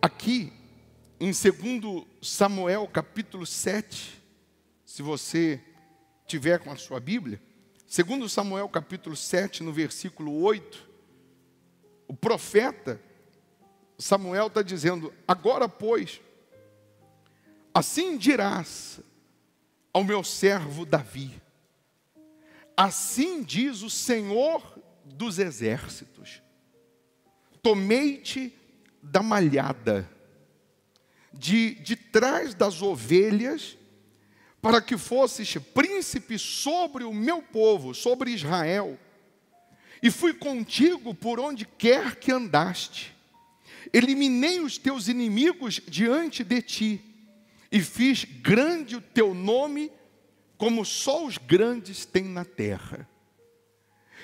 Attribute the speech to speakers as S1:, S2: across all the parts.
S1: Aqui, em 2 Samuel, capítulo 7, se você tiver com a sua Bíblia, 2 Samuel, capítulo 7, no versículo 8, o profeta Samuel está dizendo: agora, pois, assim dirás ao meu servo Davi, assim diz o Senhor dos exércitos, tomei-te da malhada, de trás das ovelhas, para que fosses príncipe sobre o meu povo, sobre Israel, e fui contigo por onde quer que andaste, eliminei os teus inimigos diante de ti, e fiz grande o teu nome, como só os grandes têm na terra.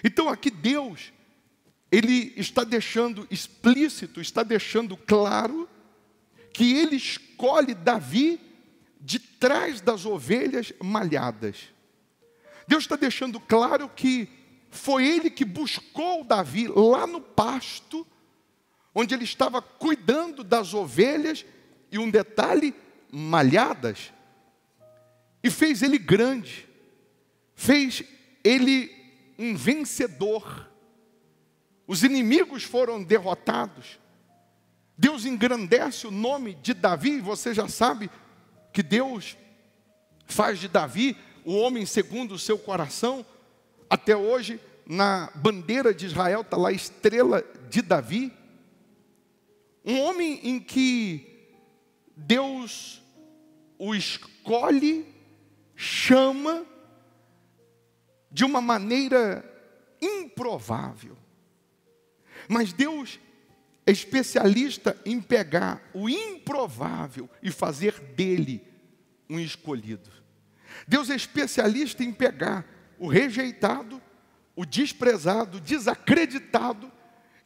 S1: Então aqui Deus, Ele está deixando explícito, está deixando claro, que Ele escolhe Davi de trás das ovelhas malhadas. Deus está deixando claro que foi Ele que buscou Davi lá no pasto, onde ele estava cuidando das ovelhas, e um detalhe, malhadas, e fez ele grande, fez ele um vencedor. Os inimigos foram derrotados. Deus engrandece o nome de Davi, e você já sabe que Deus faz de Davi o homem segundo o seu coração. Até hoje, na bandeira de Israel, está lá a estrela de Davi. Um homem em que Deus o escolhe, chama, de uma maneira improvável. Mas Deus é especialista em pegar o improvável e fazer dele um escolhido. Deus é especialista em pegar o rejeitado, o desprezado, o desacreditado,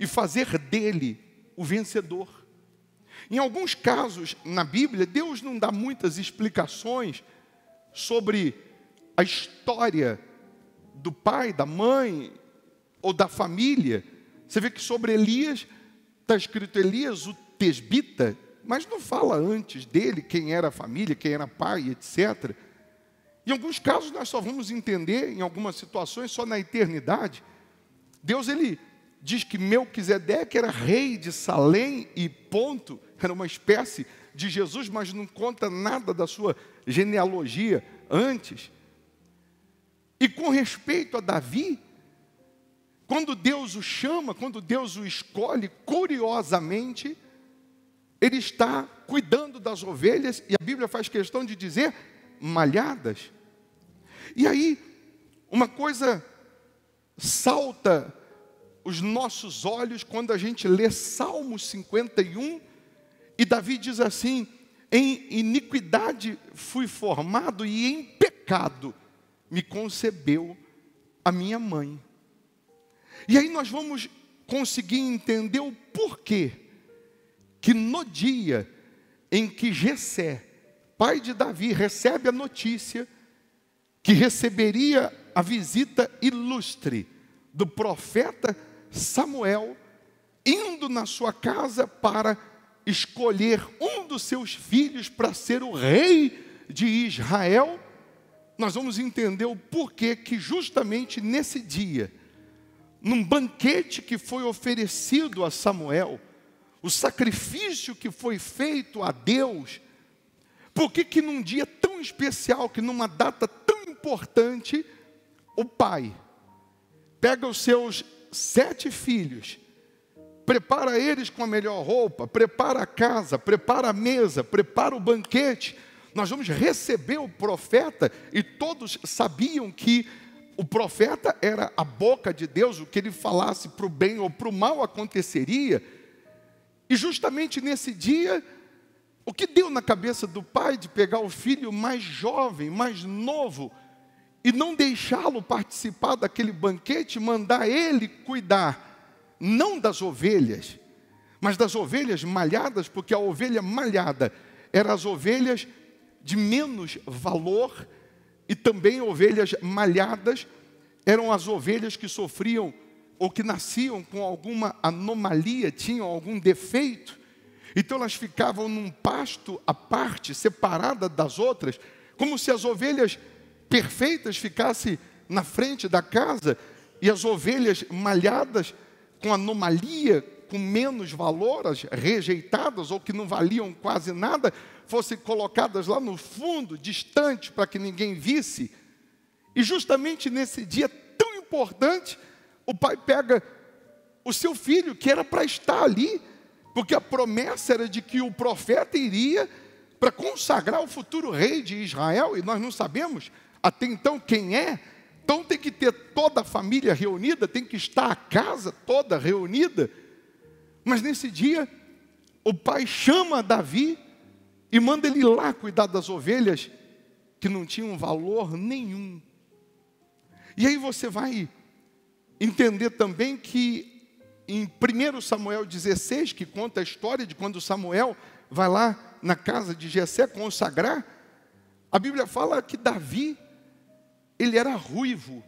S1: e fazer dele o vencedor. Em alguns casos na Bíblia, Deus não dá muitas explicações sobre a história do pai, da mãe ou da família. Você vê que sobre Elias está escrito Elias, o tesbita, mas não fala antes dele quem era a família, quem era pai, etc. Em alguns casos nós só vamos entender, em algumas situações, só na eternidade. Deus, ele diz que Melquisedeque era rei de Salém e ponto, era uma espécie de Jesus, mas não conta nada da sua genealogia antes. E com respeito a Davi, quando Deus o chama, quando Deus o escolhe, curiosamente, ele está cuidando das ovelhas, e a Bíblia faz questão de dizer, malhadas. E aí, uma coisa salta os nossos olhos quando a gente lê Salmo 51, e Davi diz assim: em iniquidade fui formado e em pecado me concebeu a minha mãe. E aí nós vamos conseguir entender o porquê que no dia em que Jessé, pai de Davi, recebe a notícia que receberia a visita ilustre do profeta Samuel, indo na sua casa para escolher um dos seus filhos para ser o rei de Israel, nós vamos entender o porquê que justamente nesse dia, num banquete que foi oferecido a Samuel, o sacrifício que foi feito a Deus, por que num dia tão especial, que numa data tão importante, o pai pega os seus 7 filhos, prepara eles com a melhor roupa, prepara a casa, prepara a mesa, prepara o banquete. Nós vamos receber o profeta, e todos sabiam que o profeta era a boca de Deus, o que ele falasse para o bem ou para o mal aconteceria. E justamente nesse dia, o que deu na cabeça do pai de pegar o filho mais jovem, mais novo, e não deixá-lo participar daquele banquete, mandar ele cuidar, não das ovelhas, mas das ovelhas malhadas, porque a ovelha malhada eram as ovelhas de menos valor, e também ovelhas malhadas eram as ovelhas que sofriam ou que nasciam com alguma anomalia, tinham algum defeito. Então elas ficavam num pasto à parte, separada das outras, como se as ovelhas perfeitas ficassem na frente da casa e as ovelhas malhadas com anomalia, com menos valor, as rejeitadas ou que não valiam quase nada, fossem colocadas lá no fundo, distante, para que ninguém visse. E justamente nesse dia tão importante, o pai pega o seu filho, que era para estar ali, porque a promessa era de que o profeta iria para consagrar o futuro rei de Israel, e nós não sabemos até então quem é. Então tem que ter toda a família reunida, tem que estar a casa toda reunida. Mas nesse dia, o pai chama Davi e manda ele ir lá cuidar das ovelhas que não tinham valor nenhum. E aí você vai entender também que em 1 Samuel 16, que conta a história de quando Samuel vai lá na casa de Jessé consagrar, a Bíblia fala que Davi, ele era ruivo,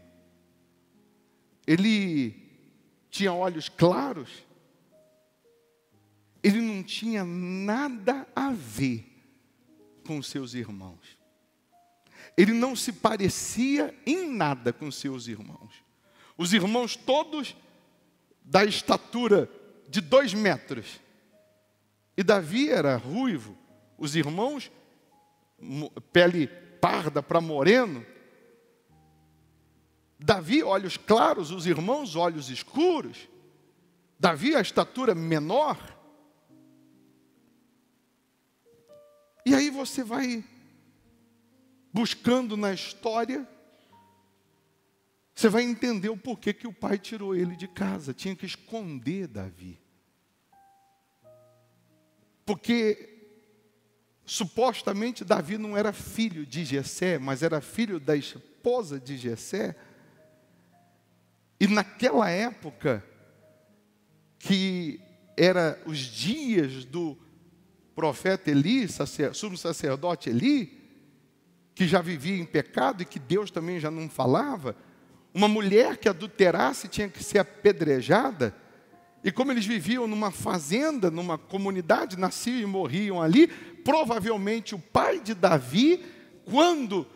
S1: ele tinha olhos claros, ele não tinha nada a ver com seus irmãos. Ele não se parecia em nada com seus irmãos. Os irmãos todos da estatura de 2 metros. E Davi era ruivo. Os irmãos, pele parda para moreno. Davi, olhos claros, os irmãos, olhos escuros. Davi, a estatura menor. E aí você vai buscando na história, você vai entender o porquê que o pai tirou ele de casa. Tinha que esconder Davi. Porque supostamente Davi não era filho de Jessé, mas era filho da esposa de Jessé. E naquela época, que era os dias do profeta Eli, sumo sacerdote Eli, que já vivia em pecado e que Deus também já não falava, uma mulher que adulterasse tinha que ser apedrejada. E como eles viviam numa fazenda, numa comunidade, nasciam e morriam ali, provavelmente o pai de Davi, quando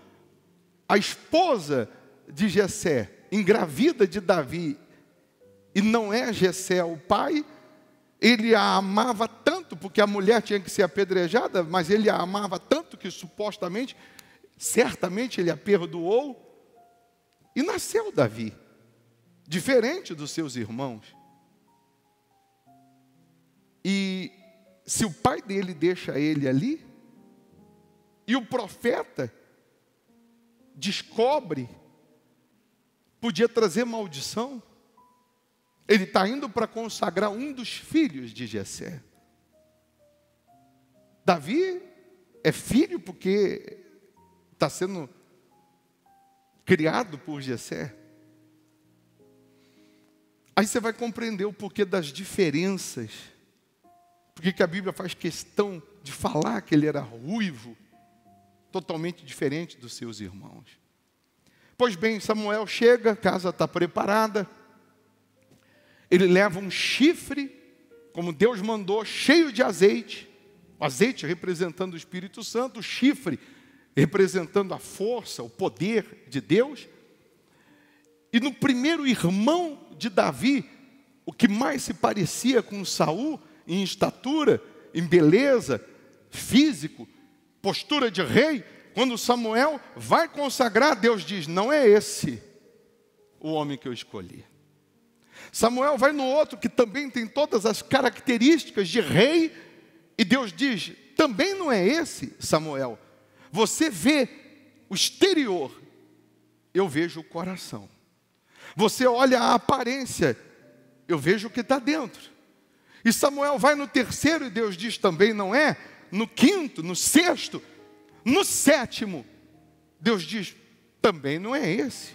S1: a esposa de Jessé engravida de Davi, e não é Jessé o pai, ele a amava tanto, porque a mulher tinha que ser apedrejada, mas ele a amava tanto que supostamente, certamente ele a perdoou, e nasceu Davi, diferente dos seus irmãos. E se o pai dele deixa ele ali, e o profeta descobre, podia trazer maldição. Ele está indo para consagrar um dos filhos de Jessé. Davi é filho porque está sendo criado por Jessé. Aí você vai compreender o porquê das diferenças. Porque que a Bíblia faz questão de falar que ele era ruivo, totalmente diferente dos seus irmãos. Pois bem, Samuel chega, a casa está preparada. Ele leva um chifre, como Deus mandou, cheio de azeite. O azeite representando o Espírito Santo, o chifre representando a força, o poder de Deus. E no primeiro irmão de Davi, o que mais se parecia com Saul, em estatura, em beleza, físico, postura de rei, quando Samuel vai consagrar, Deus diz, não é esse o homem que eu escolhi. Samuel vai no outro que também tem todas as características de rei, e Deus diz, também não é esse, Samuel. Você vê o exterior, eu vejo o coração. Você olha a aparência, eu vejo o que está dentro. E Samuel vai no terceiro e Deus diz, também não é. No quinto, no sexto, no sétimo, Deus diz, também não é esse.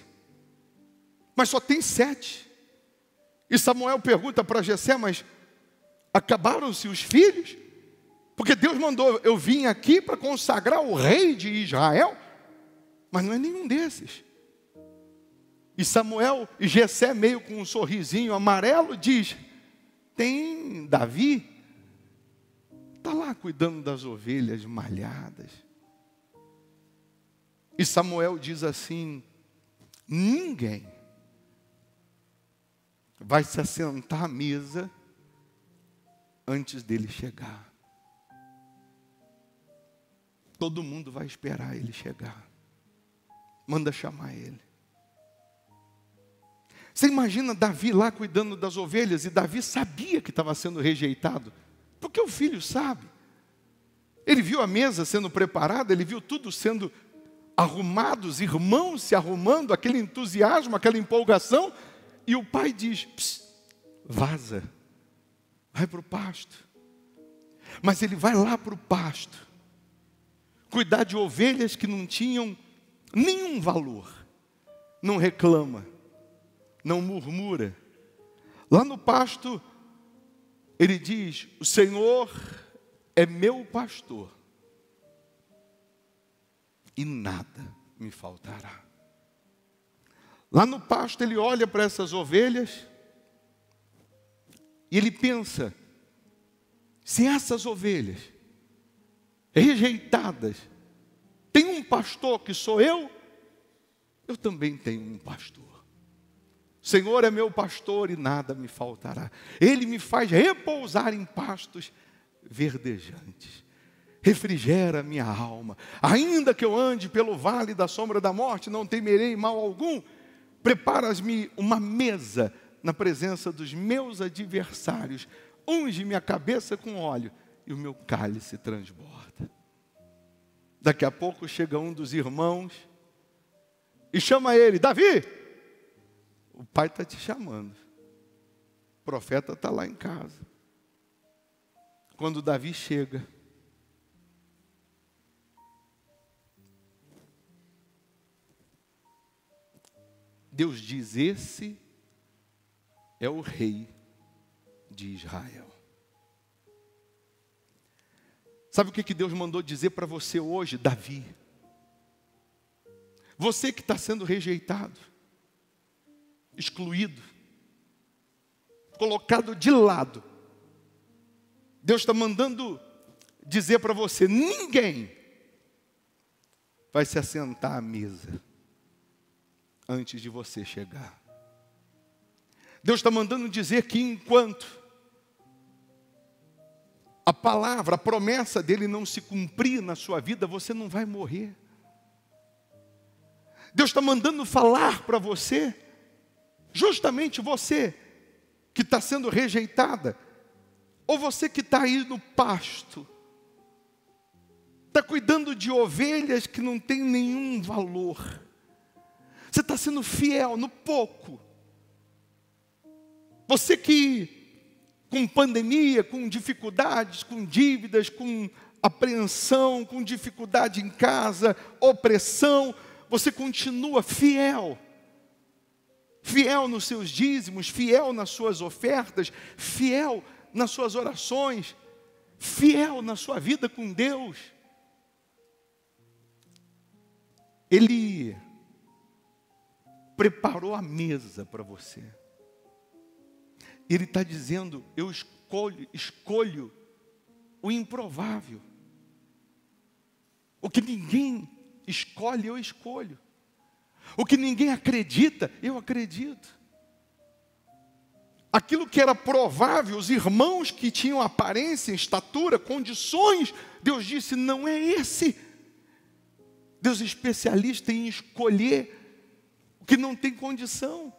S1: Mas só tem 7. E Samuel pergunta para Jessé, mas acabaram-se os filhos? Porque Deus mandou, eu vim aqui para consagrar o rei de Israel, mas não é nenhum desses. E Samuel e Jessé, meio com um sorrisinho amarelo, diz, tem Davi? está lá cuidando das ovelhas malhadas. E Samuel diz assim: ninguém vai se assentar à mesa antes dele chegar. Todo mundo vai esperar ele chegar. Manda chamar ele. Você imagina Davi lá cuidando das ovelhas, e Davi sabia que estava sendo rejeitado, porque o filho sabe. Ele viu a mesa sendo preparada, ele viu tudo sendo arrumado, os irmãos se arrumando, aquele entusiasmo, aquela empolgação, e o pai diz: vaza, vai para o pasto. Mas ele vai lá para o pasto, cuidar de ovelhas que não tinham nenhum valor, não reclama, não murmura. Lá no pasto, ele diz: o Senhor é meu pastor, e nada me faltará. Lá no pasto ele olha para essas ovelhas, e ele pensa: se essas ovelhas rejeitadas têm um pastor que sou eu também tenho um pastor. O Senhor é meu pastor e nada me faltará. Ele me faz repousar em pastos verdejantes. Refrigera minha alma. Ainda que eu ande pelo vale da sombra da morte, não temerei mal algum. Preparas-me uma mesa na presença dos meus adversários. Unge minha cabeça com óleo e o meu cálice transborda. Daqui a pouco chega um dos irmãos e chama ele: Davi, o pai está te chamando. O profeta está lá em casa. Quando Davi chega, Deus diz: esse é o rei de Israel. Sabe o que Deus mandou dizer para você hoje, Davi? Você que está sendo rejeitado, excluído, colocado de lado, Deus está mandando dizer para você: ninguém vai se assentar à mesa antes de você chegar. Deus está mandando dizer que enquanto a palavra, a promessa dele não se cumprir na sua vida, você não vai morrer. Deus está mandando falar para você, justamente você que está sendo rejeitada, ou você que está aí no pasto, está cuidando de ovelhas que não tem nenhum valor. Você está sendo fiel no pouco. Você que, com pandemia, com dificuldades, com dívidas, com apreensão, com dificuldade em casa, opressão, você continua fiel. Fiel nos seus dízimos, fiel nas suas ofertas, fiel nas suas orações, fiel na sua vida com Deus. Ele preparou a mesa para você. Ele está dizendo: eu escolho o improvável. O que ninguém escolhe, eu escolho. O que ninguém acredita, eu acredito. Aquilo que era provável, os irmãos que tinham aparência, estatura, condições, Deus disse: não é esse. Deus é especialista em escolher o que não tem condição.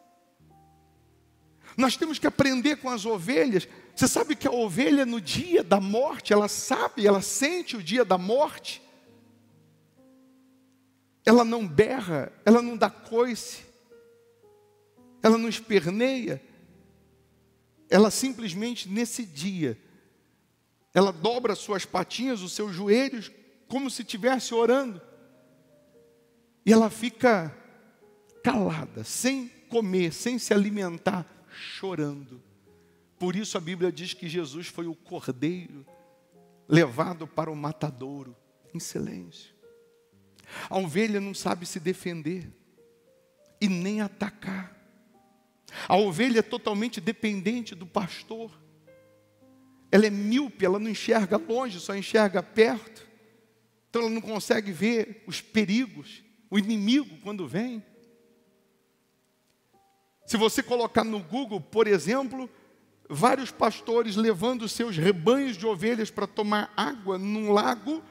S1: Nós temos que aprender com as ovelhas. Você sabe que a ovelha, no dia da morte, ela sabe, ela sente o dia da morte. Ela não berra, ela não dá coice, ela não esperneia. Ela simplesmente, nesse dia, ela dobra as suas patinhas, os seus joelhos, como se estivesse orando. E ela fica calada, sem comer, sem se alimentar, chorando. Por isso a Bíblia diz que Jesus foi o cordeiro levado para o matadouro em silêncio. A ovelha não sabe se defender e nem atacar. A ovelha é totalmente dependente do pastor. ela é míope, ela não enxerga longe, só enxerga perto. Então ela não consegue ver os perigos, o inimigo quando vem. Se você colocar no Google, por exemplo, vários pastores levando seus rebanhos de ovelhas para tomar água num lago,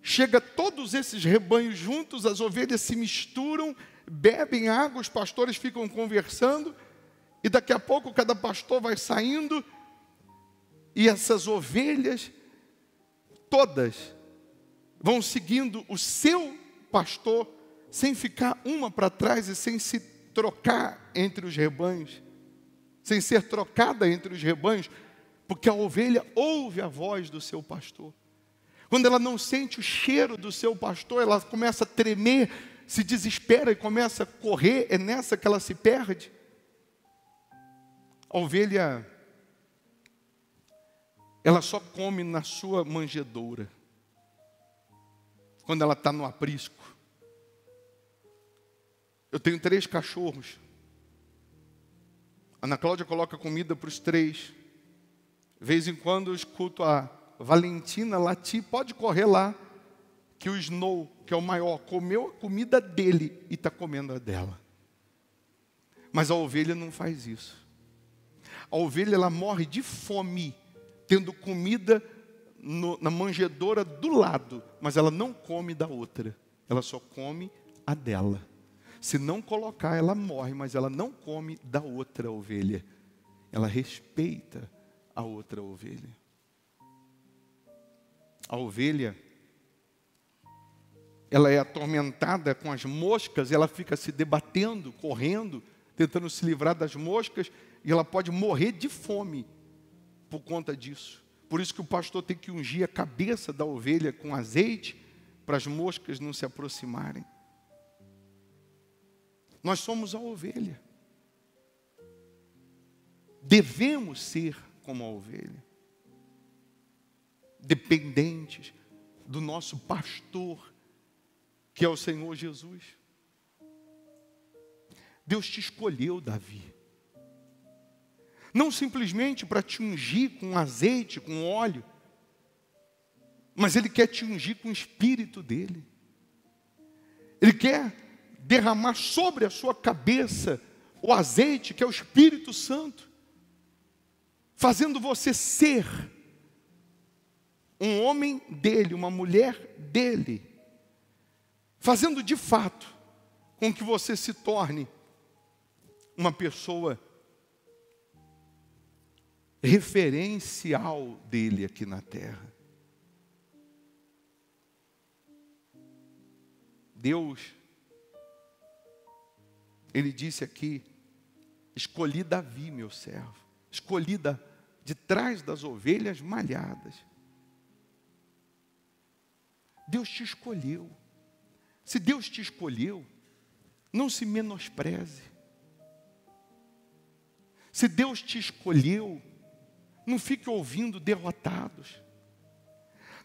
S1: chega todos esses rebanhos juntos, as ovelhas se misturam, bebem água, os pastores ficam conversando, e daqui a pouco cada pastor vai saindo, e essas ovelhas todas vão seguindo o seu pastor, sem ficar uma para trás e sem se trocar entre os rebanhos, sem ser trocada entre os rebanhos, porque a ovelha ouve a voz do seu pastor. Quando ela não sente o cheiro do seu pastor, ela começa a tremer, se desespera e começa a correr, é nessa que ela se perde. A ovelha, ela só come na sua manjedoura, quando ela está no aprisco. Eu tenho 3 cachorros. A Ana Cláudia coloca comida para os 3. De vez em quando eu escuto a Valentina latir, pode correr lá, que o Snow, que é o maior, comeu a comida dele e está comendo a dela. Mas a ovelha não faz isso. A ovelha, ela morre de fome, tendo comida na manjedoura do lado, mas ela não come da outra, ela só come a dela. Se não colocar, ela morre, mas ela não come da outra ovelha. Ela respeita a outra ovelha. A ovelha, ela é atormentada com as moscas, ela fica se debatendo, correndo, tentando se livrar das moscas, e ela pode morrer de fome por conta disso. Por isso que o pastor tem que ungir a cabeça da ovelha com azeite, para as moscas não se aproximarem. Nós somos a ovelha. Devemos ser como a ovelha. Dependentes do nosso pastor, que é o Senhor Jesus. Deus te escolheu, Davi. Não simplesmente para te ungir com azeite, com óleo, mas Ele quer te ungir com o Espírito dEle. Ele quer derramar sobre a sua cabeça o azeite, que é o Espírito Santo, fazendo você ser um homem dEle, uma mulher dEle, fazendo de fato com que você se torne uma pessoa referencial dEle aqui na terra. Deus, Ele disse aqui, escolhi Davi, meu servo, escolhi de trás das ovelhas malhadas. Deus te escolheu. Se Deus te escolheu, não se menospreze. Se Deus te escolheu, não fique ouvindo derrotados.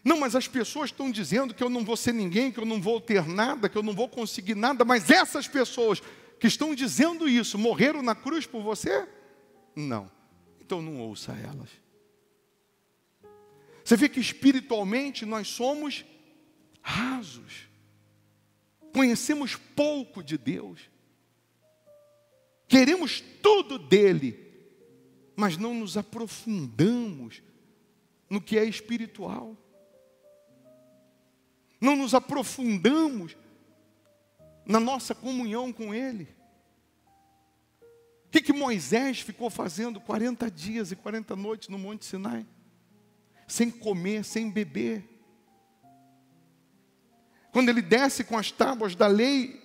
S1: Não, mas as pessoas estão dizendo que eu não vou ser ninguém, que eu não vou ter nada, que eu não vou conseguir nada, mas essas pessoas que estão dizendo isso, morreram na cruz por você? Não. Então não ouça elas. Você vê que espiritualmente nós somos rasos. Conhecemos pouco de Deus. Queremos tudo dele, mas não nos aprofundamos no que é espiritual. Não nos aprofundamos na nossa comunhão com Ele. O que Moisés ficou fazendo 40 dias e 40 noites no Monte Sinai? Sem comer, sem beber. Quando ele desce com as tábuas da lei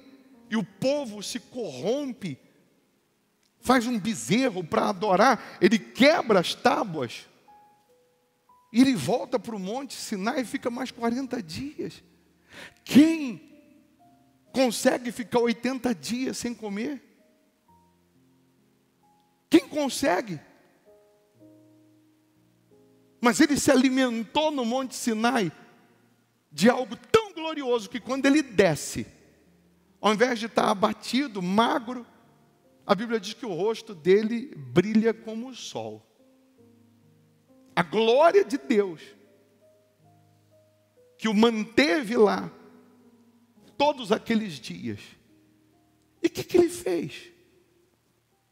S1: e o povo se corrompe, faz um bezerro para adorar, ele quebra as tábuas, e ele volta para o Monte Sinai e fica mais 40 dias. Quem consegue ficar 80 dias sem comer? Quem consegue? Mas ele se alimentou no Monte Sinai de algo tão glorioso que quando ele desce, ao invés de estar abatido, magro, a Bíblia diz que o rosto dele brilha como o sol. a glória de Deus, que o manteve lá todos aqueles dias. E o que ele fez?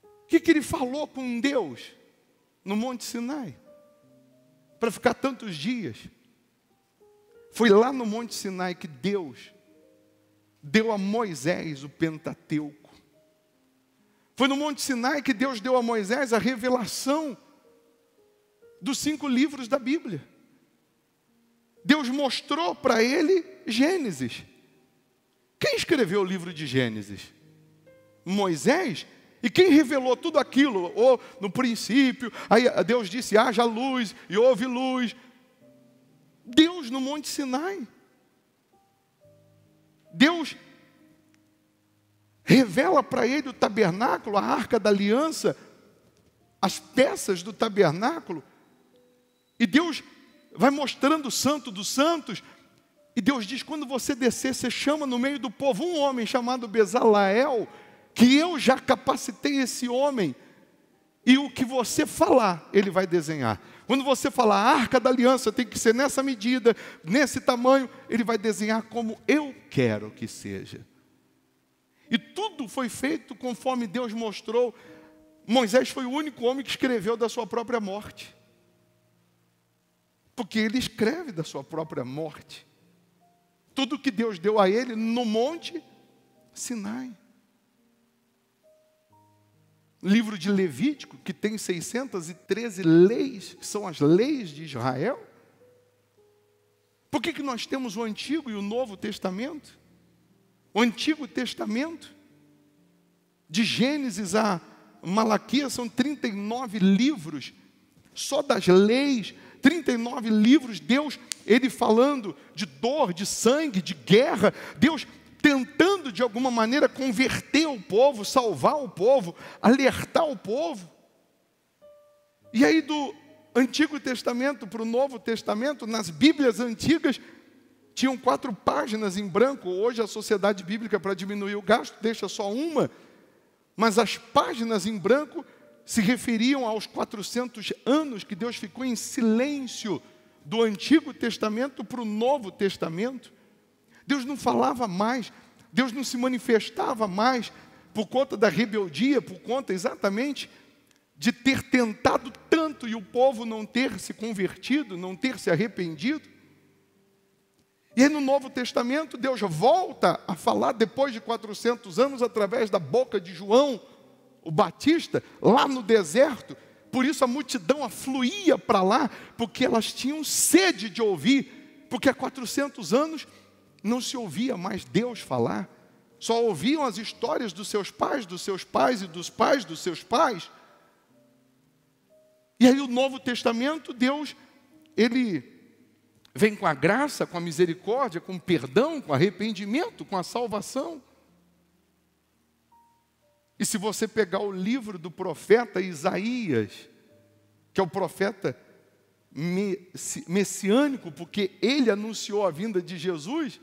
S1: O que ele falou com Deus no Monte Sinai? Para ficar tantos dias. Foi lá no Monte Sinai que Deus deu a Moisés o Pentateuco. Foi no Monte Sinai que Deus deu a Moisés a revelação dos 5 livros da Bíblia. Deus mostrou para ele Gênesis. Quem escreveu o livro de Gênesis? Moisés. E quem revelou tudo aquilo? Ou no princípio, aí Deus disse, haja luz, e houve luz. Deus no Monte Sinai. Deus revela para ele o tabernáculo, a arca da aliança, as peças do tabernáculo. E Deus vai mostrando o santo dos santos. E Deus diz, quando você descer, você chama no meio do povo um homem chamado Bezaleel, que eu já capacitei esse homem. E o que você falar, ele vai desenhar. Quando você falar, a arca da aliança tem que ser nessa medida, nesse tamanho, ele vai desenhar como eu quero que seja. E tudo foi feito conforme Deus mostrou. Moisés foi o único homem que escreveu da sua própria morte. Porque ele escreve da sua própria morte. Tudo que Deus deu a ele no Monte Sinai. Livro de Levítico, que tem 613 leis, que são as leis de Israel. Por que nós temos o Antigo e o Novo Testamento? O Antigo Testamento, de Gênesis a Malaquias, são 39 livros, só das leis, 39 livros, Deus, ele falando de dor, de sangue, de guerra, Deus tentando de alguma maneira converter o povo, salvar o povo, alertar o povo. E aí do Antigo Testamento para o Novo Testamento, nas Bíblias antigas, tinham 4 páginas em branco. Hoje a Sociedade Bíblica, para diminuir o gasto, deixa só uma. Mas as páginas em branco se referiam aos 400 anos que Deus ficou em silêncio do Antigo Testamento para o Novo Testamento. Deus não falava mais, Deus não se manifestava mais por conta da rebeldia, por conta exatamente de ter tentado tanto e o povo não ter se convertido, não ter se arrependido. E aí no Novo Testamento Deus volta a falar depois de 400 anos através da boca de João, o Batista, lá no deserto. Por isso a multidão afluía para lá, porque elas tinham sede de ouvir, porque há 400 anos não se ouvia mais Deus falar, só ouviam as histórias dos seus pais e dos pais dos seus pais. E aí o Novo Testamento, Deus, ele vem com a graça, com a misericórdia, com o perdão, com o arrependimento, com a salvação. E se você pegar o livro do profeta Isaías, que é o profeta messiânico, porque ele anunciou a vinda de Jesus,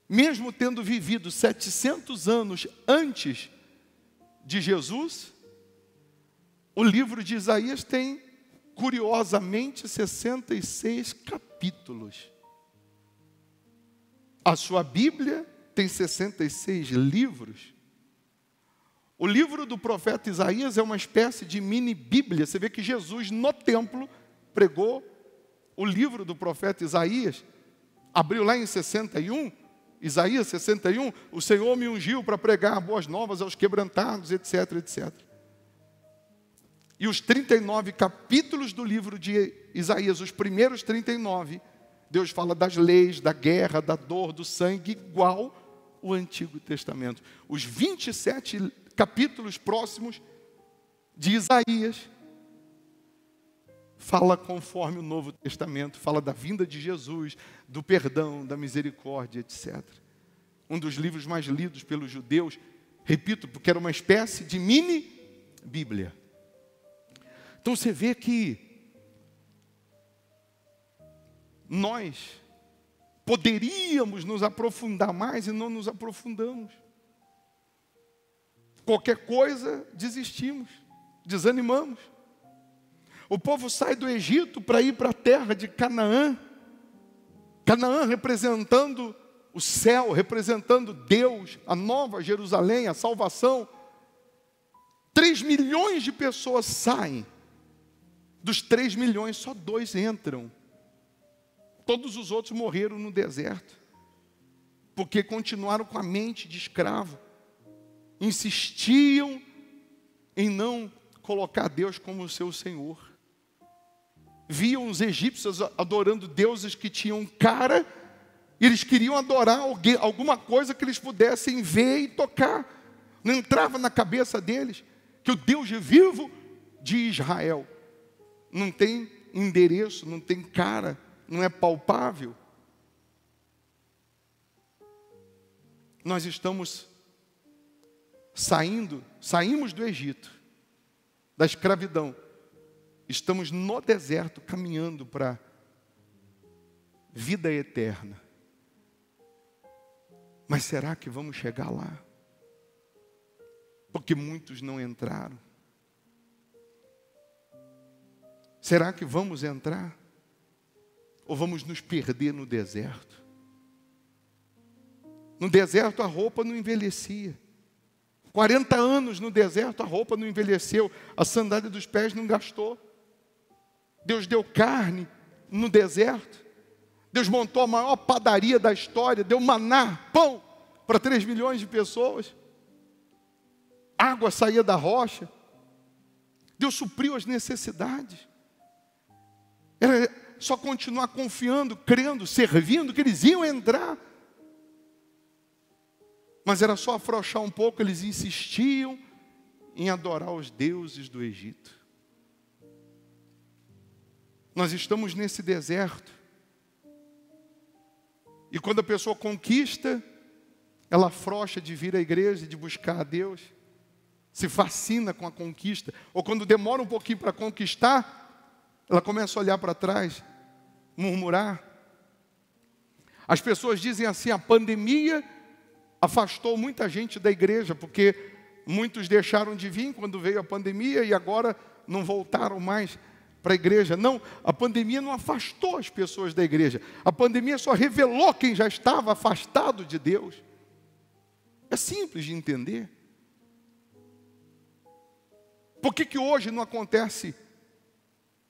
S1: mesmo tendo vivido 700 anos antes de Jesus, o livro de Isaías tem, curiosamente, 66 capítulos. A sua Bíblia tem 66 livros. O livro do profeta Isaías é uma espécie de mini-bíblia. Você vê que Jesus, no templo, pregou o livro do profeta Isaías. Abriu lá em 61, Isaías 61, o Senhor me ungiu para pregar boas novas aos quebrantados, etc, etc. E os 39 capítulos do livro de Isaías, os primeiros 39, Deus fala das leis, da guerra, da dor, do sangue, igual o Antigo Testamento. Os 27 capítulos próximos de Isaías fala conforme o Novo Testamento, fala da vinda de Jesus, do perdão, da misericórdia, etc. Um dos livros mais lidos pelos judeus, repito, porque era uma espécie de mini-bíblia. Então você vê que nós poderíamos nos aprofundar mais e não nos aprofundamos. Qualquer coisa, desistimos, desanimamos. O povo sai do Egito para ir para a terra de Canaã. Canaã representando o céu, representando Deus, a nova Jerusalém, a salvação. 3 milhões de pessoas saem. Dos 3 milhões, só 2 entram. Todos os outros morreram no deserto. Porque continuaram com a mente de escravo. Insistiam em não colocar Deus como seu Senhor. Viam os egípcios adorando deuses que tinham cara, e eles queriam adorar alguma coisa que eles pudessem ver e tocar. Não entrava na cabeça deles que o Deus vivo de Israel não tem endereço, não tem cara, não é palpável. Nós estamos saímos do Egito, da escravidão. Estamos no deserto, caminhando para vida eterna. Mas será que vamos chegar lá? Porque muitos não entraram. Será que vamos entrar? Ou vamos nos perder no deserto? No deserto a roupa não envelhecia. 40 anos no deserto a roupa não envelheceu. A sandália dos pés não gastou. Deus deu carne no deserto. Deus montou a maior padaria da história. Deu maná, pão para 3 milhões de pessoas. Água saía da rocha. Deus supriu as necessidades. Era só continuar confiando, crendo, servindo, que eles iam entrar. Mas era só afrouxar um pouco, eles insistiam em adorar os deuses do Egito. Nós estamos nesse deserto. E quando a pessoa conquista, ela afrouxa de vir à igreja, de buscar a Deus. Se fascina com a conquista. Ou quando demora um pouquinho para conquistar, ela começa a olhar para trás, murmurar. As pessoas dizem assim, a pandemia afastou muita gente da igreja, porque muitos deixaram de vir quando veio a pandemia e agora não voltaram mais para a igreja. Não, a pandemia não afastou as pessoas da igreja. A pandemia só revelou quem já estava afastado de Deus. É simples de entender. Por que hoje não acontece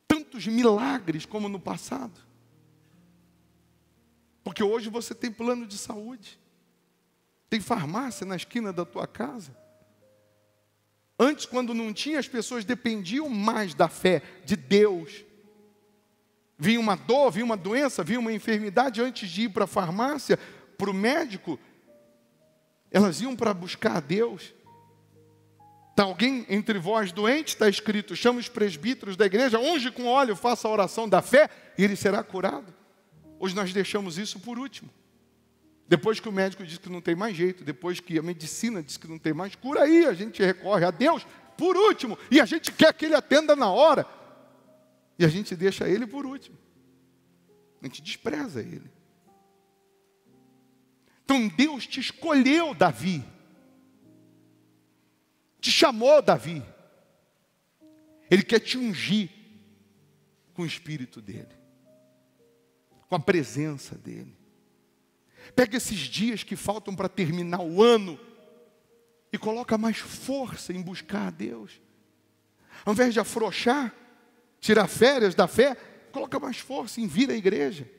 S1: tantos milagres como no passado? Porque hoje você tem plano de saúde. Tem farmácia na esquina da tua casa. Antes, quando não tinha, as pessoas dependiam mais da fé, de Deus. Vinha uma dor, vinha uma doença, vinha uma enfermidade, antes de ir para a farmácia, para o médico, elas iam para buscar a Deus. Está alguém entre vós doente? Está escrito, chama os presbíteros da igreja, unge com óleo, faça a oração da fé, e ele será curado. Hoje nós deixamos isso por último. Depois que o médico diz que não tem mais jeito, depois que a medicina diz que não tem mais cura, aí a gente recorre a Deus por último. E a gente quer que Ele atenda na hora. E a gente deixa Ele por último. A gente despreza Ele. Então Deus te escolheu, Davi. Te chamou, Davi. Ele quer te ungir com o Espírito dEle. Com a presença dEle. Pega esses dias que faltam para terminar o ano e coloca mais força em buscar a Deus. Ao invés de afrouxar, tirar férias da fé, coloca mais força em vir à igreja.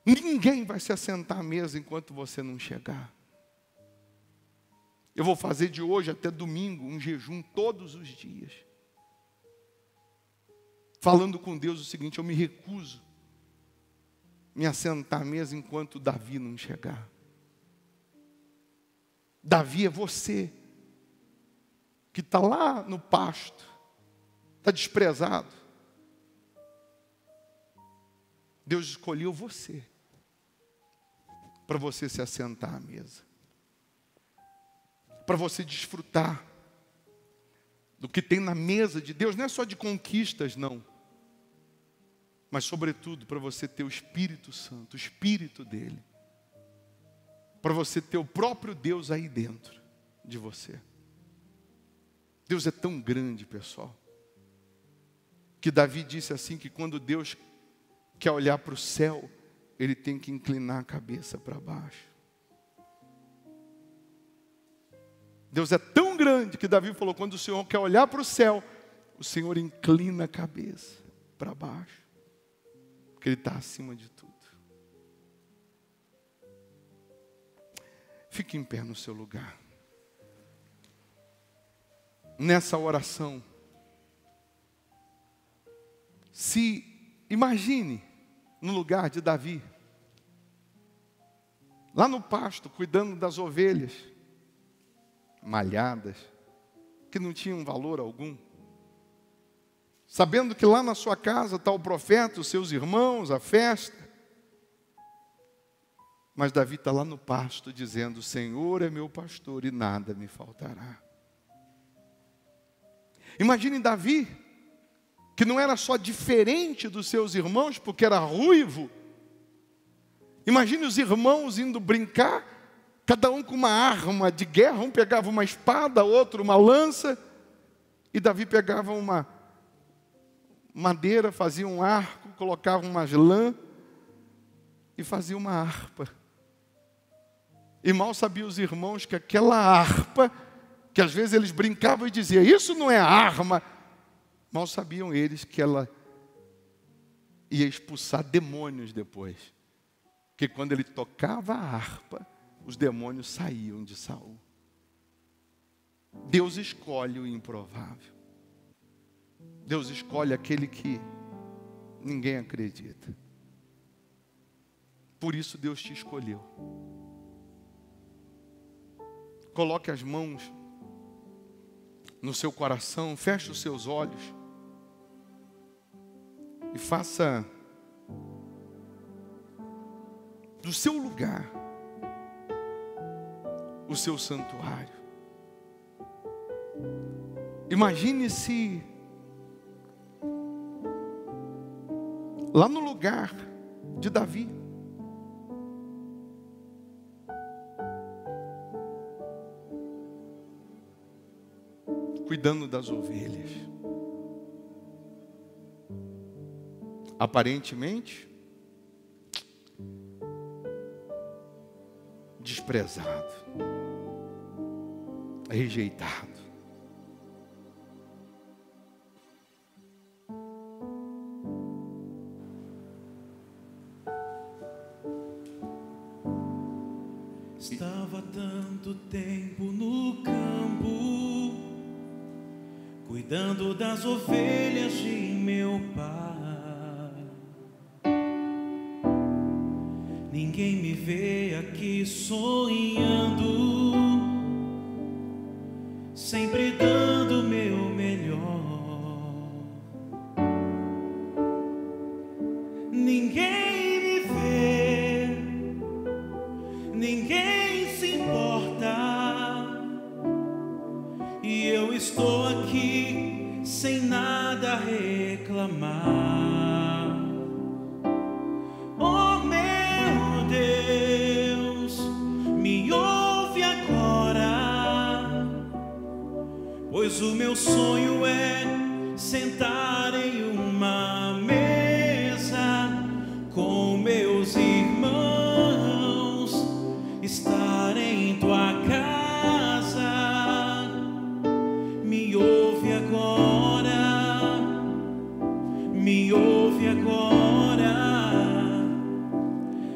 S1: Ninguém vai se assentar à mesa enquanto você não chegar. Eu vou fazer de hoje até domingo um jejum todos os dias. Falando com Deus o seguinte, eu me recuso me assentar à mesa enquanto Davi não chegar. Davi é você, que está lá no pasto, está desprezado. Deus escolheu você, para você se assentar à mesa. Para você desfrutar do que tem na mesa de Deus, não é só de conquistas, não. Mas, sobretudo, para você ter o Espírito Santo, o Espírito dEle. Para você ter o próprio Deus aí dentro de você. Deus é tão grande, pessoal. que Davi disse assim, que quando Deus quer olhar para o céu, ele tem que inclinar a cabeça para baixo. Deus é tão grande que Davi falou, quando o Senhor quer olhar para o céu, o Senhor inclina a cabeça para baixo, porque Ele está acima de tudo. Fique em pé no seu lugar. Nessa oração, se imagine no lugar de Davi, lá no pasto, cuidando das ovelhas malhadas, que não tinham valor algum, sabendo que lá na sua casa está o profeta, os seus irmãos, a festa, mas Davi está lá no pasto dizendo, o Senhor é meu pastor e nada me faltará. Imagine Davi, que não era só diferente dos seus irmãos, porque era ruivo. Imagine os irmãos indo brincar, cada um com uma arma de guerra, um pegava uma espada, outro uma lança, e Davi pegava uma madeira, fazia um arco, colocava umas lã e fazia uma harpa. E mal sabiam os irmãos que aquela harpa, que às vezes eles brincavam e diziam, isso não é arma. Mal sabiam eles que ela ia expulsar demônios depois. Porque quando ele tocava a harpa, os demônios saíam de Saul. Deus escolhe o improvável. Deus escolhe aquele que ninguém acredita. Por isso Deus te escolheu. Coloque as mãos no seu coração, feche os seus olhos e faça do seu lugar o seu santuário. Imagine-se lá no lugar de Davi. Cuidando das ovelhas. Aparentemente desprezado, rejeitado.
S2: Estava tanto tempo no campo, cuidando das ovelhas de meu pai. Ninguém me vê aqui sonhando, sempre dando o meu melhor. Ninguém me vê, ninguém se importa, e eu estou aqui sem nada a reclamar. Oh meu Deus, me ouve agora, pois o meu sonho é sentar em uma mesa com meus irmãos, estar em tua casa. Me ouve agora, me ouve agora.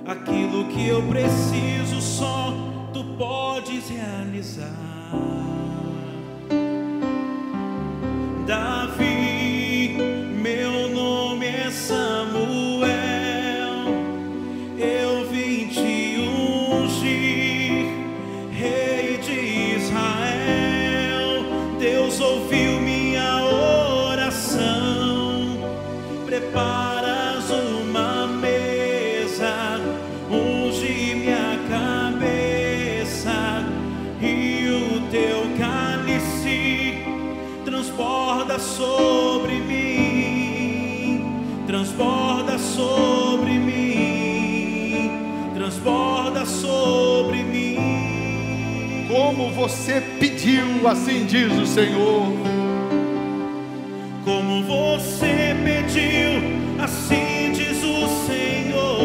S2: Aquilo que eu preciso só tu podes realizar. Davi, meu nome é Samuel, eu vim te ungir, rei de Israel. Deus ouviu minha oração, preparas uma mesa, unge minha cabeça, e o teu cálice transborda sobre mim, transborda sobre mim, transborda sobre mim.
S1: Como você pediu, assim diz o Senhor.
S2: Como você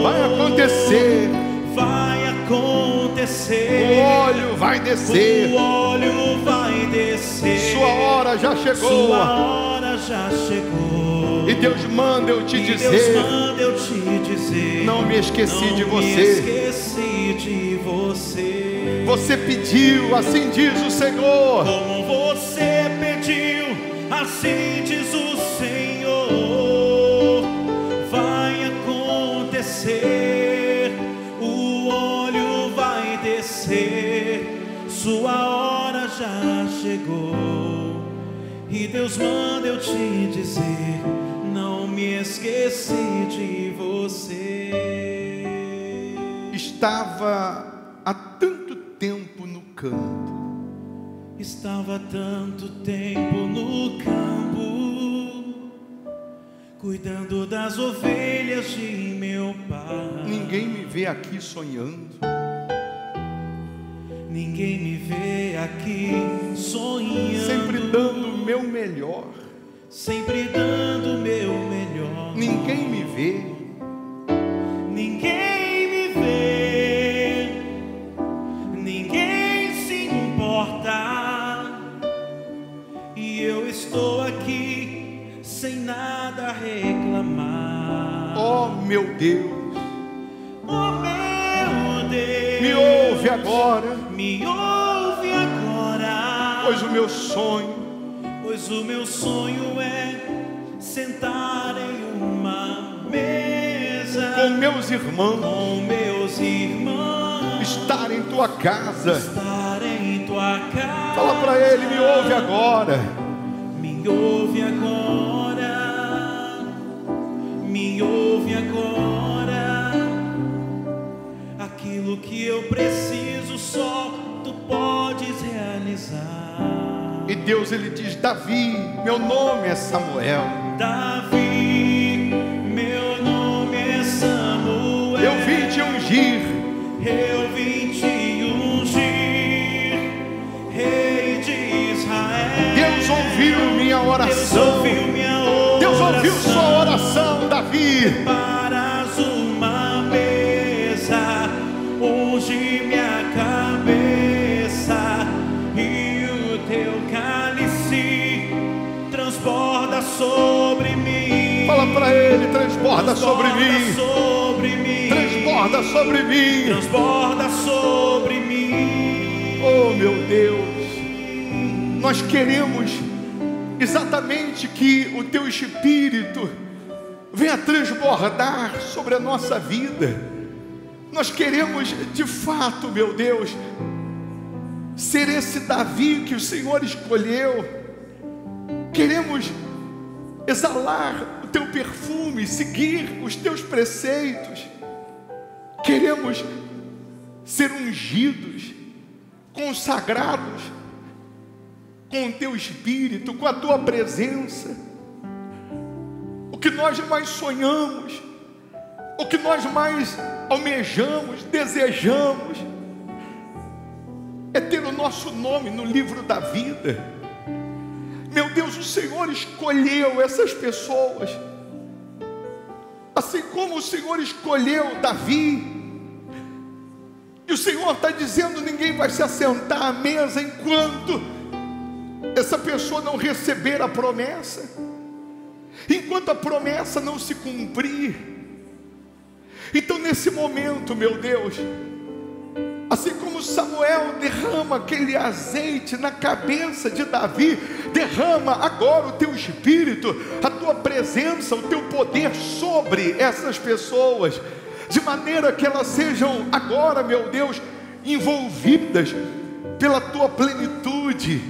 S1: vai acontecer.
S2: Vai acontecer.
S1: O óleo vai descer.
S2: O óleo vai descer.
S1: Sua hora já chegou.
S2: Sua hora já chegou.
S1: E Deus manda eu te dizer, não me esqueci de você.
S2: Não me esqueci de você.
S1: Você pediu, assim diz o Senhor.
S2: Como você pediu, assim diz o Senhor. Vai acontecer. O óleo vai descer. Sua hora já chegou. E Deus manda eu te dizer, não me esqueci de você.
S1: Estava há tanto tempo no campo.
S2: Estava há tanto tempo no campo, cuidando das ovelhas de meu pai.
S1: Ninguém me vê aqui sonhando.
S2: Ninguém me vê aqui sonhando.
S1: Sempre dando o meu melhor.
S2: Sempre dando o meu melhor.
S1: Ninguém me vê.
S2: Ninguém me vê. Ninguém se importa. E eu estou aqui sem nada a reclamar.
S1: Oh meu Deus,
S2: Oh meu Deus,
S1: me ouve agora,
S2: me ouve agora.
S1: pois o meu sonho
S2: é sentar em uma mesa
S1: com meus irmãos, estar em tua casa.
S2: estar em tua casa.
S1: Fala para ele, me ouve agora.
S2: Me ouve agora, me ouve agora. Aquilo que eu preciso só tu podes realizar.
S1: E Deus, ele diz, Davi, meu nome é Samuel.
S2: Davi, meu nome é Samuel.
S1: Eu vim te ungir.
S2: Eu vim te ungir, Rei de Israel.
S1: Deus ouviu minha oração. Deus ouviu sua oração, Davi.
S2: Preparas uma mesa, unge minha cabeça, e o teu cálice transborda sobre mim.
S1: Fala para ele, transborda sobre mim.
S2: Sobre mim.
S1: Transborda sobre mim.
S2: Transborda sobre mim.
S1: Oh meu Deus, nós queremos exatamente que o teu Espírito venha transbordar sobre a nossa vida. Nós queremos de fato, meu Deus, ser esse Davi que o Senhor escolheu. Queremos exalar o teu perfume, seguir os teus preceitos. Queremos ser ungidos, consagrados com o teu Espírito, com a tua presença. O que nós mais sonhamos, o que nós mais almejamos, desejamos, é ter o nosso nome no livro da vida. Meu Deus, o Senhor escolheu essas pessoas, assim como o Senhor escolheu Davi. E o Senhor está dizendo, ninguém vai se assentar à mesa enquanto essa pessoa não receber a promessa, enquanto a promessa não se cumprir. Então nesse momento, meu Deus, assim como Samuel derrama aquele azeite na cabeça de Davi, derrama agora o teu Espírito, a tua presença, o teu poder sobre essas pessoas, de maneira que elas sejam agora, meu Deus, envolvidas pela tua plenitude,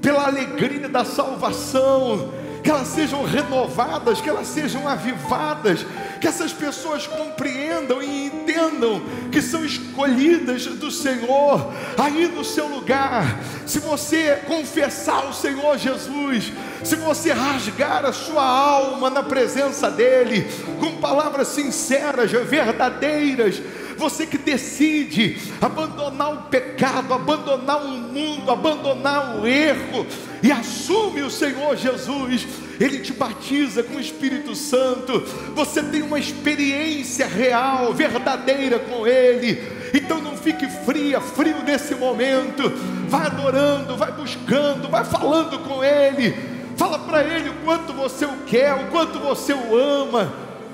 S1: pela alegria da salvação, que elas sejam renovadas, que elas sejam avivadas, que essas pessoas compreendam e entendam que são escolhidas do Senhor. Aí no seu lugar, se você confessar o Senhor Jesus, se você rasgar a sua alma na presença dEle, com palavras sinceras, verdadeiras, você que decide abandonar o pecado, abandonar o mundo, abandonar o erro e assume o Senhor Jesus, Ele te batiza com o Espírito Santo, você tem uma experiência real, verdadeira com Ele. Então não fique frio nesse momento, vai adorando, vai buscando, vai falando com Ele, fala para Ele o quanto você o quer, o quanto você o ama,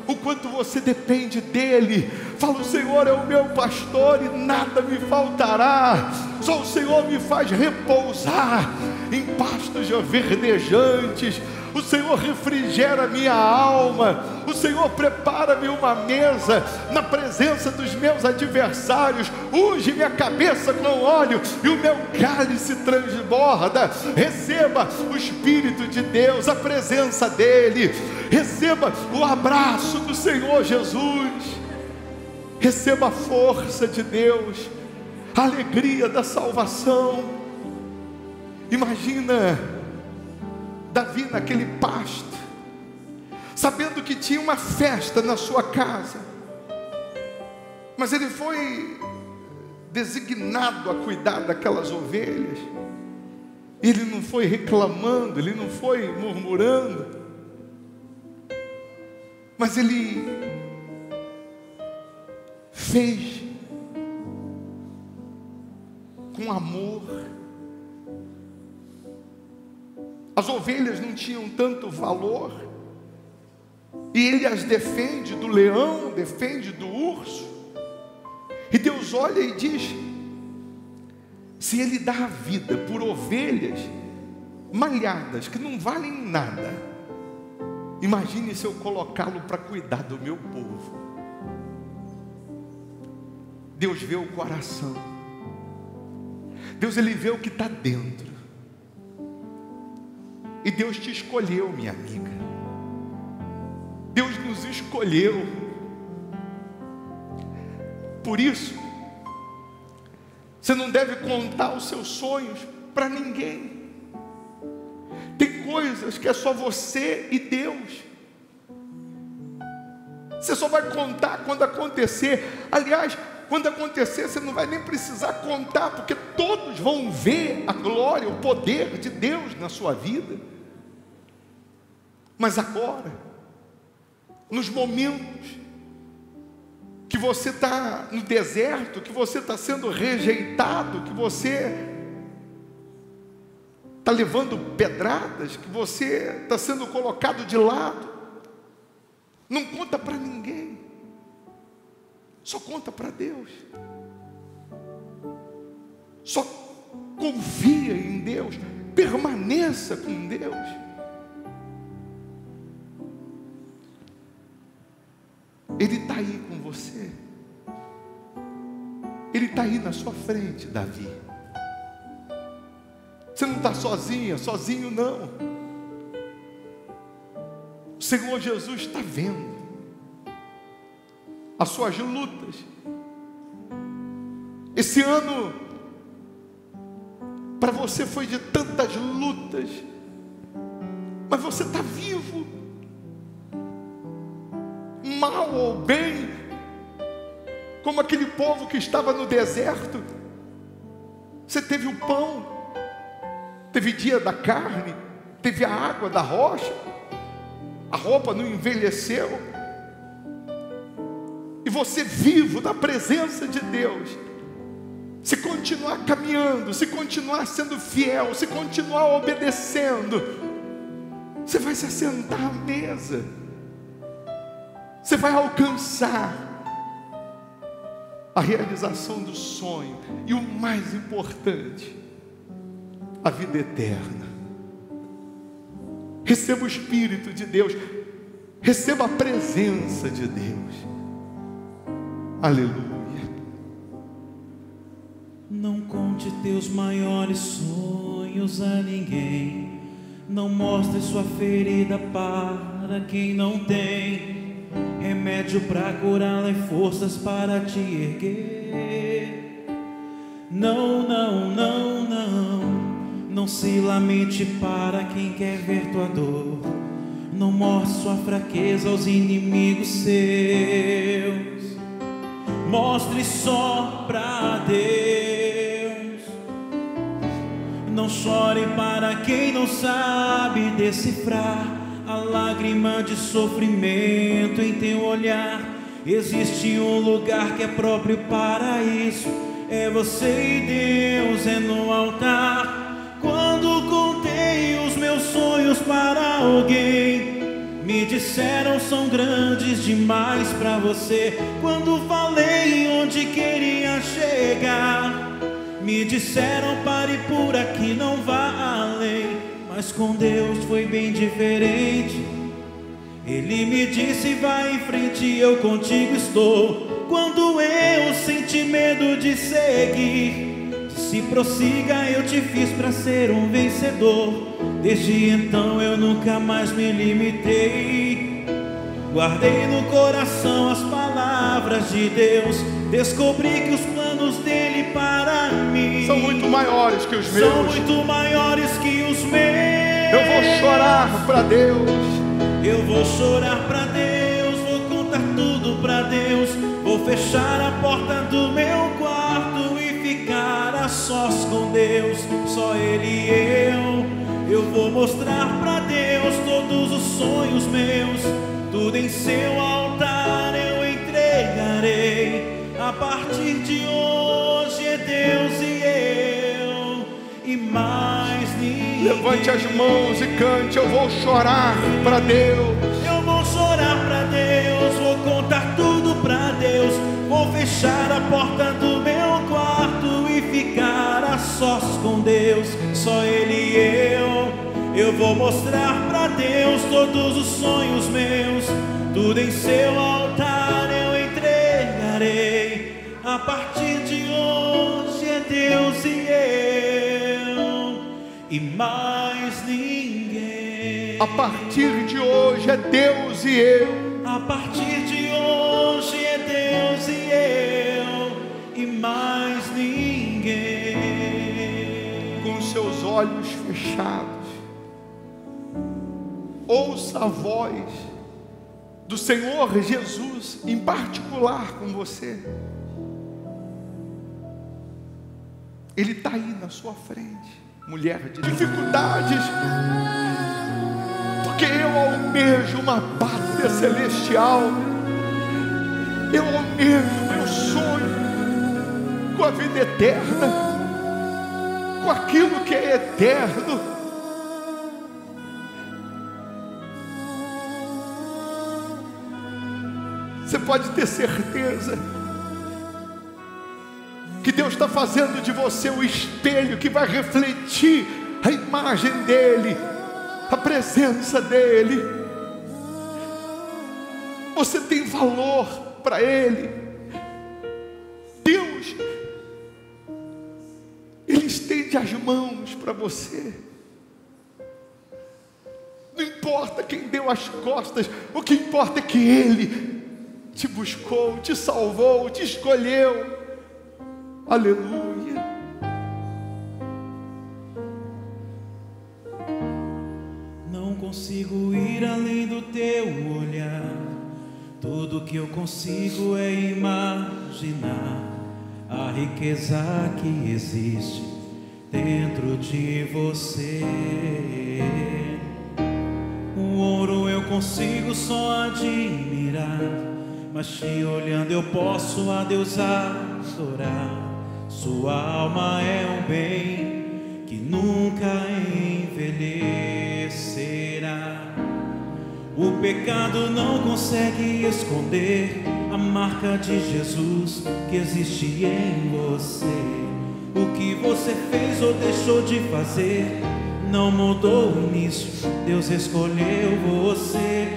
S1: o quanto você depende dEle. Fala: o Senhor é o meu pastor e nada me faltará, só o Senhor me faz repousar em pastos verdejantes, o Senhor refrigera minha alma, o Senhor prepara-me uma mesa na presença dos meus adversários, unge minha cabeça com óleo e o meu cálice transborda. Receba o Espírito de Deus, a presença dEle, receba o abraço do Senhor Jesus, receba a força de Deus, a alegria da salvação. Imagina Davi naquele pasto, sabendo que tinha uma festa na sua casa, mas ele foi designado a cuidar daquelas ovelhas. Ele não foi reclamando, ele não foi murmurando, mas ele fez com amor. As ovelhas não tinham tanto valor, e ele as defende do leão, defende do urso. E Deus olha e diz: se ele dá a vida por ovelhas malhadas, que não valem nada, imagine se eu colocá-lo para cuidar do meu povo. Deus vê o coração, Deus, Ele vê o que está dentro. E Deus te escolheu, minha amiga. Deus nos escolheu. Por isso, você não deve contar os seus sonhos para ninguém. Tem coisas que é só você e Deus. Você só vai contar quando acontecer. Aliás, quando acontecer, você não vai nem precisar contar, porque todos vão ver a glória, o poder de Deus na sua vida. Mas agora, nos momentos que você está no deserto, que você está sendo rejeitado, que você está levando pedradas, que você está sendo colocado de lado, não conta para ninguém, só conta para Deus. Só confia em Deus, permaneça com Deus. Ele está aí com você, Ele está aí na sua frente, Davi. Você não está sozinha, sozinho não. O Senhor Jesus está vendo as suas lutas. Esse ano para você foi de tantas lutas, mas você está vivo. Mal ou bem, como aquele povo que estava no deserto, você teve o pão, teve dia da carne, teve a água da rocha, a roupa não envelheceu, e você vivo na presença de Deus, se continuar caminhando, se continuar sendo fiel, se continuar obedecendo, você vai se assentar à mesa, você vai alcançar a realização do sonho, e o mais importante, a vida eterna. Receba o Espírito de Deus, receba a presença de Deus. Aleluia.
S2: Não conte teus maiores sonhos a ninguém, não mostre sua ferida para quem não tem remédio para curá-la e forças para te erguer. Não, não, não, não, não se lamente para quem quer ver tua dor. Não mostre sua fraqueza aos inimigos seus. Mostre só para Deus. Não chore para quem não sabe decifrar lágrima de sofrimento em teu olhar. Existe um lugar que é próprio para isso. É você e Deus, é no altar. Quando contei os meus sonhos para alguém, me disseram são grandes demais para você. Quando falei onde queria chegar, me disseram pare por aqui, não vá além. Mas com Deus foi bem diferente. Ele me disse vai em frente, eu contigo estou. Quando eu senti medo de seguir, disse prossiga, eu te fiz para ser um vencedor. Desde então eu nunca mais me limitei. Guardei no coração as palavras de Deus. Descobri que os planos dele para mim
S1: são muito maiores que os meus.
S2: São muito maiores que os meus.
S1: Eu vou chorar para Deus.
S2: Eu vou chorar para Deus, vou contar tudo para Deus. Vou fechar a porta do meu quarto e ficar a sós com Deus. Só Ele e eu vou mostrar para Deus todos os sonhos meus. Tudo em seu altar eu entregarei. A partir de hoje é Deus e eu, e mais ninguém.
S1: Levante as mãos e cante. Eu vou chorar para Deus.
S2: Eu vou chorar para Deus, vou contar tudo para Deus. Vou fechar a porta do meu quarto e ficar a sós com Deus. Só Ele e eu vou mostrar para Deus todos os sonhos meus. Tudo em seu altar eu entregarei. A partir de hoje é Deus e eu, e mais ninguém.
S1: A partir de hoje é Deus e eu.
S2: A partir de hoje é Deus e eu, e mais ninguém.
S1: Com seus olhos fechados, ouça a voz do Senhor Jesus em particular com você. Ele está aí na sua frente, mulher de dificuldades, porque eu almejo uma pátria celestial. Eu almejo meu sonho com a vida eterna, com aquilo que é eterno. Você pode ter certeza que Deus está fazendo de você o espelho que vai refletir a imagem dEle, a presença dEle. Você tem valor para Ele. Deus, Ele estende as mãos para você. Não importa quem deu as costas, o que importa é que Ele te buscou, te salvou, te escolheu. Aleluia.
S2: Não consigo ir além do teu olhar. Tudo que eu consigo é imaginar a riqueza que existe dentro de você. O ouro eu consigo só admirar, mas te olhando eu posso a Deus adorar. Sua alma é um bem que nunca envelhecerá. O pecado não consegue esconder a marca de Jesus que existe em você. O que você fez ou deixou de fazer não mudou o início, Deus escolheu você.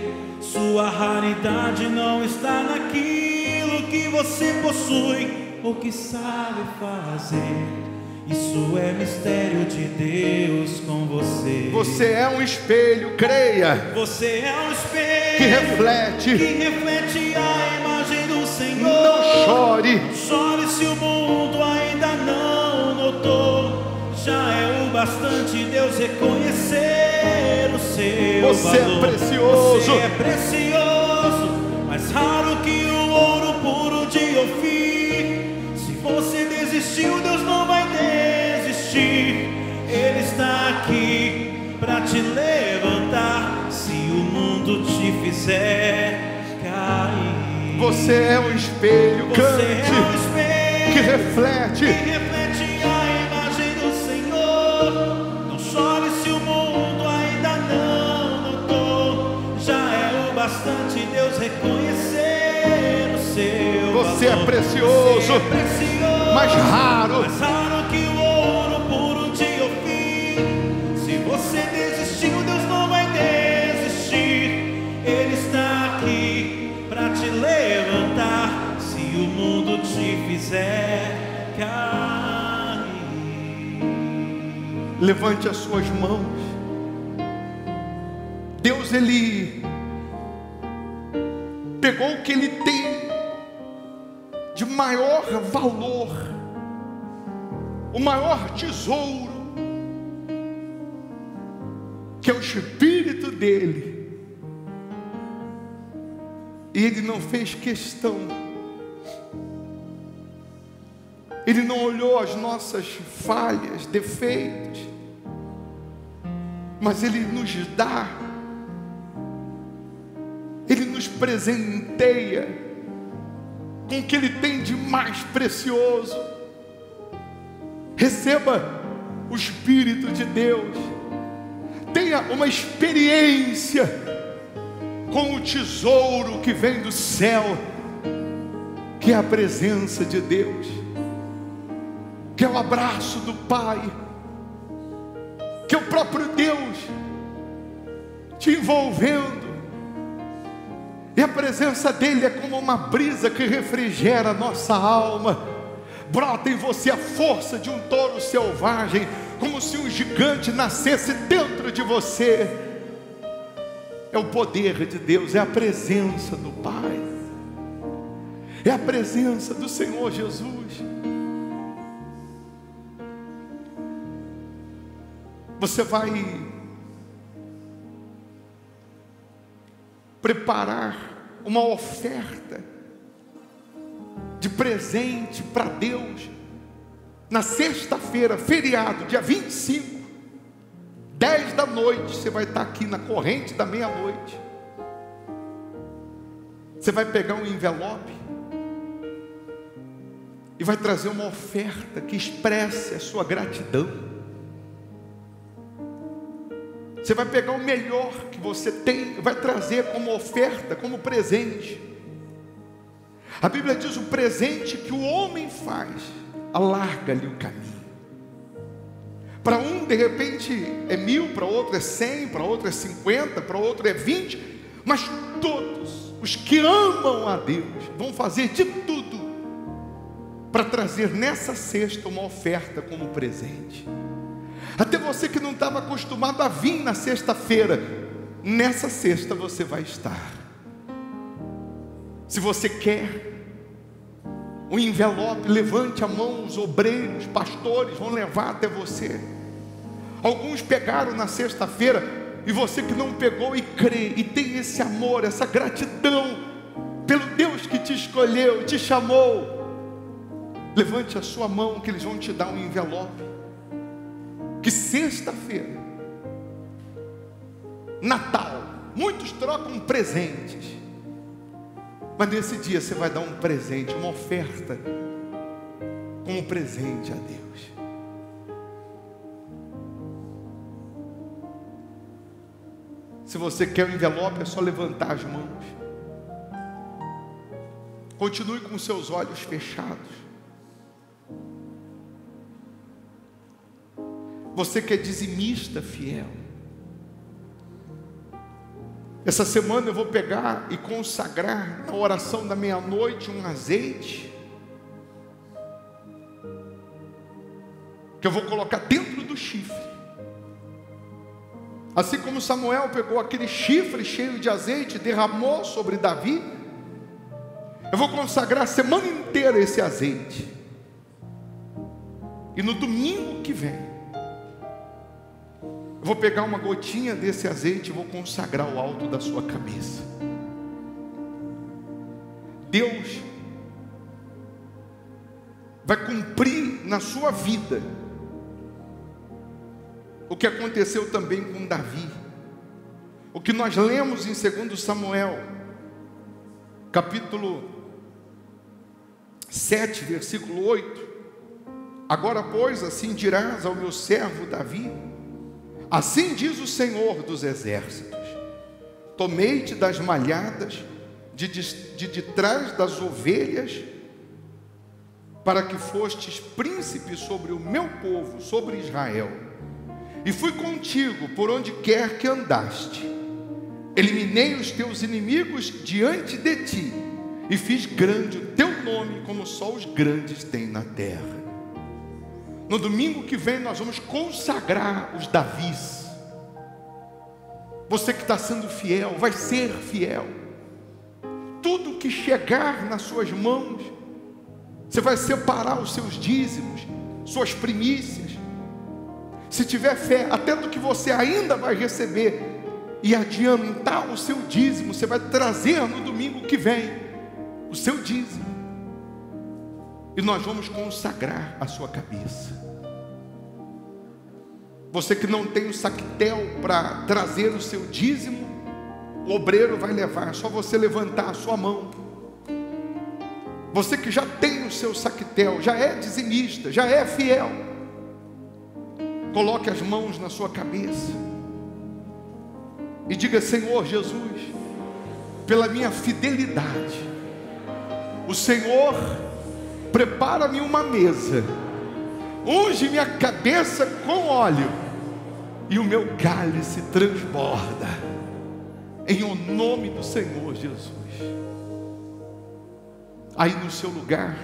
S2: Sua raridade não está naquilo que você possui ou que sabe fazer. Isso é mistério de Deus com você.
S1: Você é um espelho, creia.
S2: Você é um espelho
S1: que reflete
S2: a imagem do Senhor.
S1: Não chore.
S2: Chore se o mundo ainda não notou. Já é o bastante Deus reconhecer o seu
S1: Você
S2: valor.
S1: É precioso.
S2: Você é precioso, mais raro que o ouro puro de Ofir. Se você desistiu, Deus não vai desistir. Ele está aqui para te levantar. Se o mundo fizer cair.
S1: Você é o espelho,
S2: Você
S1: cante,
S2: é o espelho
S1: que reflete.
S2: a imagem do Senhor. Não chore se o mundo ainda não notou. Já é o bastante Deus reconhecer o seu
S1: Você
S2: valor.
S1: é precioso,
S2: Você é precioso,
S1: mais raro.
S2: mais raro que o ouro puro de Ofir. Se você desistiu, Deus não vai desistir. Ele está aqui para te levantar. Se o mundo te fizer cair.
S1: Levante as suas mãos. Deus, Ele pegou o que Ele tem de maior valor, o maior tesouro, que é o Espírito dEle, e Ele não fez questão, Ele não olhou as nossas falhas, defeitos, mas Ele nos dá, Ele nos presenteia com o que Ele tem de mais precioso. Receba o Espírito de Deus, tenha uma experiência com o tesouro que vem do céu, que é a presença de Deus, que é o abraço do Pai, que é o próprio Deus te envolvendo. E a presença dEle é como uma brisa que refrigera a nossa alma. Brota em você a força de um touro selvagem, como se um gigante nascesse dentro de você. É o poder de Deus, é a presença do Pai, é a presença do Senhor Jesus. Você vai preparar uma oferta de presente para Deus na sexta-feira, feriado, dia 25, 10 da noite. Você vai estar aqui na corrente da meia-noite. Você vai pegar um envelope e vai trazer uma oferta que expresse a sua gratidão. Você vai pegar o melhor que você tem e vai trazer como oferta, como presente. A Bíblia diz: o presente que o homem faz, alarga-lhe o caminho. Para um, de repente, é 1.000, para outro é 100, para outro é 50, para outro é 20. Mas todos os que amam a Deus vão fazer de tudo para trazer nessa cesta uma oferta como presente. Até você que não estava acostumado a vir na sexta-feira, nessa sexta você vai estar. Se você quer um envelope, levante a mão, os obreiros, pastores vão levar até você. Alguns pegaram na sexta-feira, e você que não pegou e crê, e tem esse amor, essa gratidão pelo Deus que te escolheu, te chamou, levante a sua mão que eles vão te dar um envelope. Que sexta-feira, Natal, muitos trocam presentes, mas nesse dia você vai dar um presente, uma oferta, como presente a Deus. Se você quer o envelope, é só levantar as mãos. Continue com seus olhos fechados. Você que é dizimista fiel, essa semana eu vou pegar e consagrar na oração da meia-noite um azeite que eu vou colocar dentro do chifre. Assim como Samuel pegou aquele chifre cheio de azeite e derramou sobre Davi, eu vou consagrar a semana inteira esse azeite. E no domingo que vem eu vou pegar uma gotinha desse azeite e vou consagrar o alto da sua cabeça. Deus vai cumprir na sua vida o que aconteceu também com Davi. o que nós lemos em 2 Samuel, capítulo 7, versículo 8. Agora, pois, assim dirás ao meu servo Davi: assim diz o Senhor dos exércitos: tomei-te das malhadas de trás das ovelhas, para que fostes príncipe sobre o meu povo, sobre Israel. E fui contigo por onde quer que andaste. Eliminei os teus inimigos diante de ti, e fiz grande o teu nome, como só os grandes têm na terra. No domingo que vem nós vamos consagrar os Davis. Você que está sendo fiel, vai ser fiel. Tudo que chegar nas suas mãos, você vai separar os seus dízimos, suas primícias. Se tiver fé, até do que você ainda vai receber, e adiantar o seu dízimo, você vai trazer no domingo que vem o seu dízimo. E nós vamos consagrar a sua cabeça. Você que não tem o saquetel para trazer o seu dízimo, o obreiro vai levar, é só você levantar a sua mão. Você que já tem o seu saquetel, já é dizimista, já é fiel, coloque as mãos na sua cabeça e diga: Senhor Jesus, pela minha fidelidade, o Senhor prepara-me uma mesa, unge minha cabeça com óleo, e o meu cálice transborda, em o nome do Senhor Jesus. Aí no seu lugar,